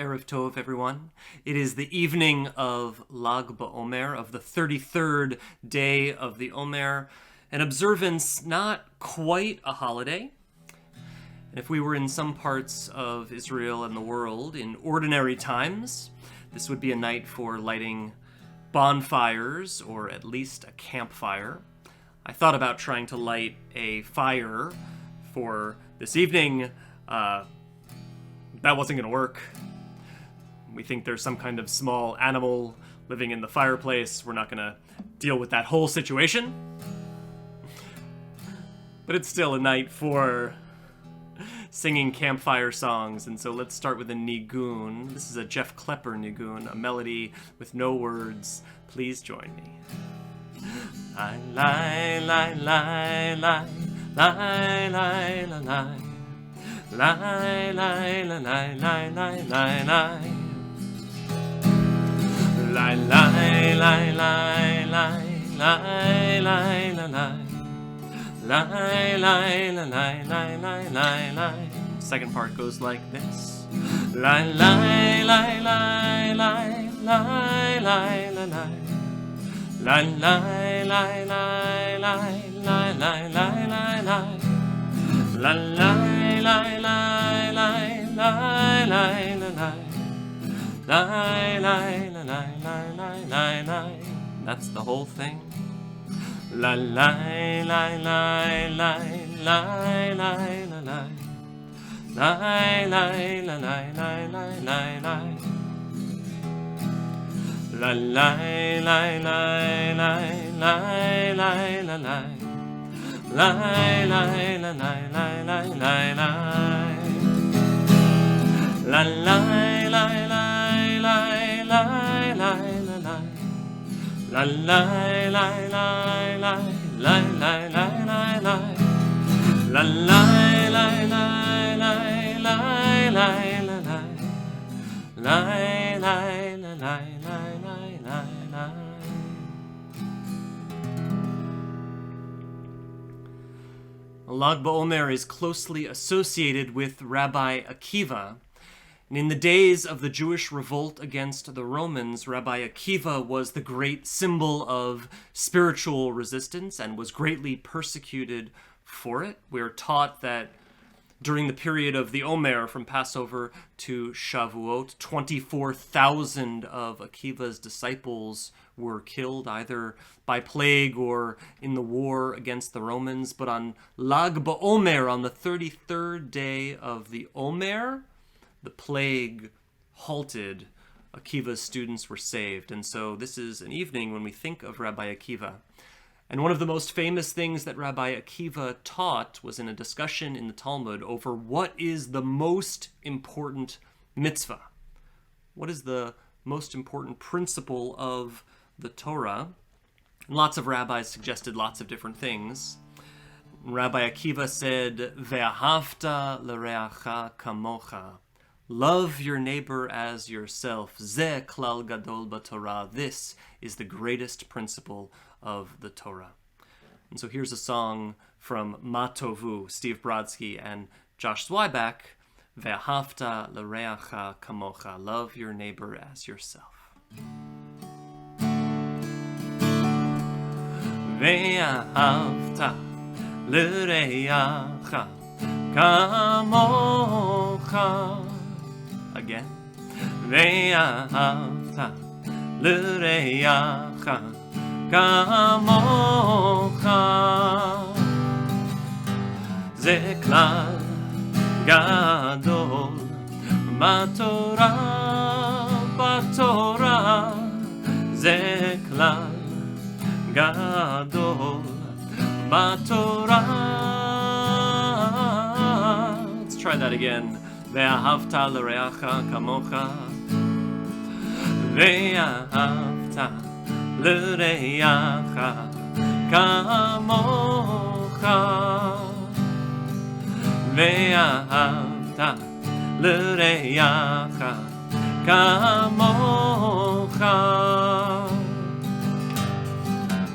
Erev Tov, everyone. It is the evening of Lag Ba-Omer, of the 33rd day of the Omer, an observance not quite a holiday. And if we were in some parts of Israel and the world in ordinary times, this would be a night for lighting bonfires, or at least a campfire. I thought about trying to light a fire for this evening. That wasn't going to work. We think there's some kind of small animal living in the fireplace. We're not going to deal with that whole situation. But it's still a night for singing campfire songs, and so let's start with a nigun. This is a Jeff Klepper nigun, a melody with no words. Please join me. Lie, lie, lie, lie, lie, lie, lie, lie, lie. Lie, lie, lie, lie, lie, lie, lie, lie. Lie, lie, lie, lie, lie, lie, lie, lie, lie. Lie, lie, lie, lie, lie, lie, lie, lie. Second part goes like this. Lie, lie, lie, lie, lie, lie, lie, lie, lie. Lie, lie, lie, lie, lie, lie, lie, lie, lie, lie. La la la la la la la la la la la la la la. That's the whole thing. La la la la la la la la la la la la la la la. La la la la la la la la la. Lie, lie, lie, lie, lie, lie, lie, lie. La, lie, lie, lie, lie, lie, lie, lie, lie. La, lie, lie, lie, lie, lie, lie, lie, lie, lie. La, lie, lie, lie, lie, lie, lie, lie, lie. Lie, lie, lie, lie, lie, lie, lie. Lag Ba-Omer is closely associated with Rabbi Akiva. And in the days of the Jewish revolt against the Romans, Rabbi Akiva was the great symbol of spiritual resistance and was greatly persecuted for it. We are taught that during the period of the Omer, from Passover to Shavuot, 24,000 of Akiva's disciples were killed, either by plague or in the war against the Romans. But on Lag Ba-Omer, on the 33rd day of the Omer, the plague halted. Akiva's students were saved. And so this is an evening when we think of Rabbi Akiva. And one of the most famous things that Rabbi Akiva taught was in a discussion in the Talmud over what is the most important mitzvah. What is the most important principle of the Torah? And lots of rabbis suggested lots of different things. Rabbi Akiva said, Ve'ahavta l'reacha kamocha. Love your neighbor as yourself. Ze klal gadol b'Torah. This is the greatest principle of the Torah. And so here's a song from Matovu, Steve Brodsky and Josh Zweiback. Ve'ahavta l'reacha kamocha. Love your neighbor as yourself. Ve'ahavta l'reacha kamocha. Again. Ve'ahavta l'reacha kamocha. Ze klal gadol b'Torah. Ze klal gadol b'Torah. Let's try that again. Ve'ahavta l'reacha kamocha. Ve'ahavta l'reacha kamocha. Ve'ahavta l'reacha kamocha.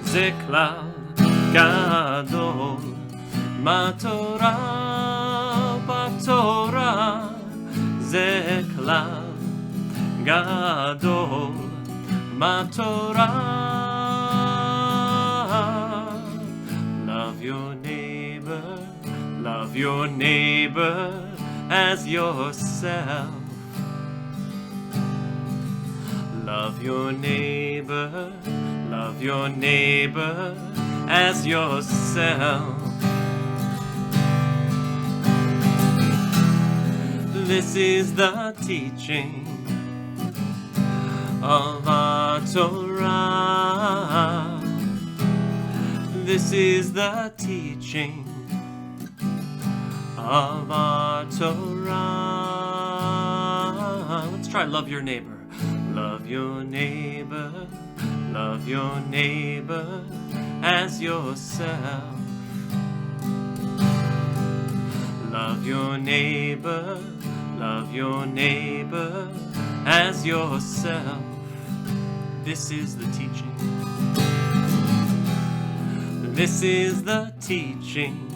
Ze klal gadol b'Torah. Ze klal gadol matorah. Love your neighbor as yourself. Love your neighbor as yourself. This is the teaching of our Torah. This is the teaching of our Torah. Let's try love your neighbor. Love your neighbor as yourself. Love your neighbor as yourself. This is the teaching. This is the teaching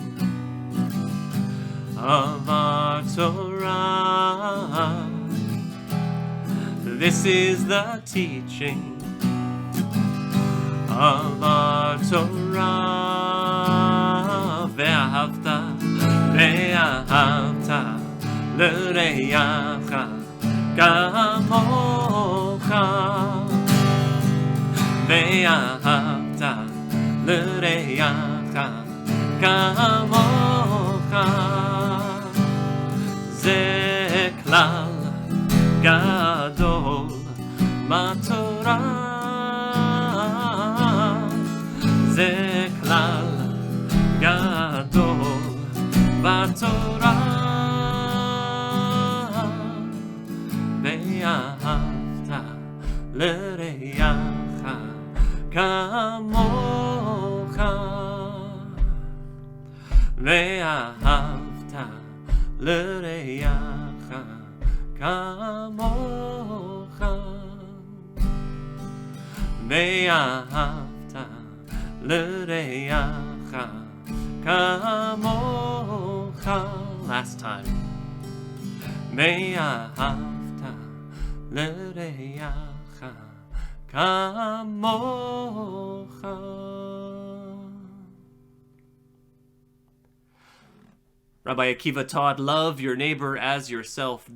of our Torah. This is the teaching of our Torah. Ve'ahavta l'reacha kamocha. Ve'ahavta l'reacha kamocha. Ze klal gadol matorah. Ze klal gadol matorah. Ve'ahavta l'reacha kamocha. Ve'ahavta l'reacha kamocha. Ve'ahavta l'reacha kamocha. Last time. Ve'ahavta l'reacha kamocha. Rabbi Akiva taught, love your neighbor as yourself.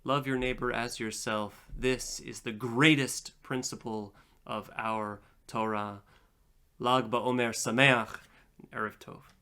Love your neighbor as yourself. This is the greatest principle of our Torah. Lag Ba-Omer Sameach. Erev Tov.